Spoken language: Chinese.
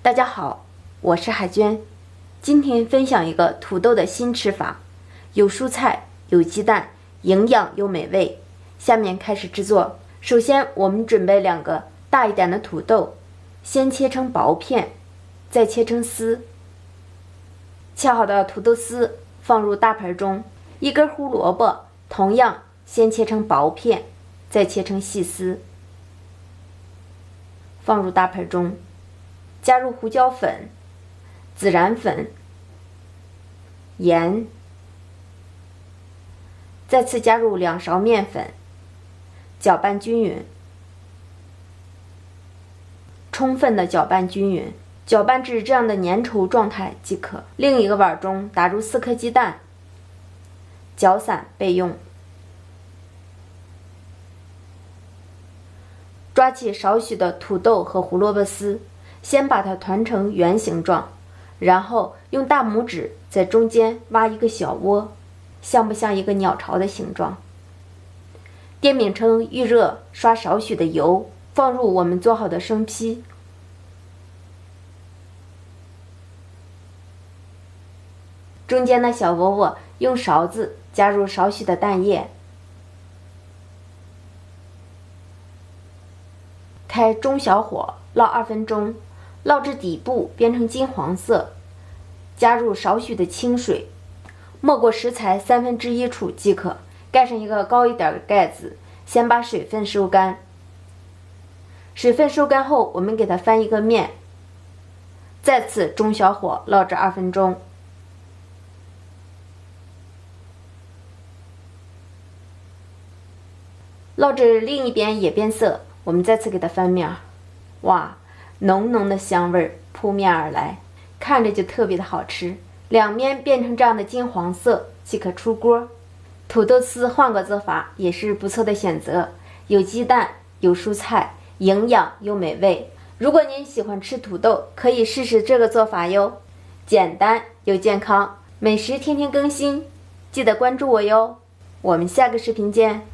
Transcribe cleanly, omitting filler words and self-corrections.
大家好，我是海娟，今天分享一个土豆的新吃法，有蔬菜，有鸡蛋，营养又美味。下面开始制作。首先，我们准备2个大一点的土豆，先切成薄片，再切成丝。切好的土豆丝放入大盆中。1根胡萝卜，同样先切成薄片，再切成细丝，放入大盆中。加入胡椒粉、孜然粉、盐，再次加入2勺面粉，搅拌均匀，充分的搅拌均匀，搅拌至这样的粘稠状态即可。另一个碗中打入4颗鸡蛋，搅散备用。抓起少许的土豆和胡萝卜丝，先把它团成圆形状，然后用大拇指在中间挖一个小窝，像不像一个鸟巢的形状？电饼铛预热，刷少许的油，放入我们做好的生坯，中间的小窝窝用勺子加入少许的蛋液，开中小火烙2分钟，烙至底部变成金黄色，加入少许的清水，没过食材1/3处即可。盖上一个高一点的盖子，先把水分收干。水分收干后，我们给它翻一个面，再次中小火烙至2分钟。烙至另一边也变色，我们再次给它翻面。哇，浓浓的香味扑面而来，看着就特别的好吃。2面变成这样的金黄色即可出锅。土豆丝换个做法也是不错的选择，有鸡蛋，有蔬菜，营养又美味。如果您喜欢吃土豆，可以试试这个做法哟，简单又健康，美食天天更新，记得关注我哟。我们下个视频见。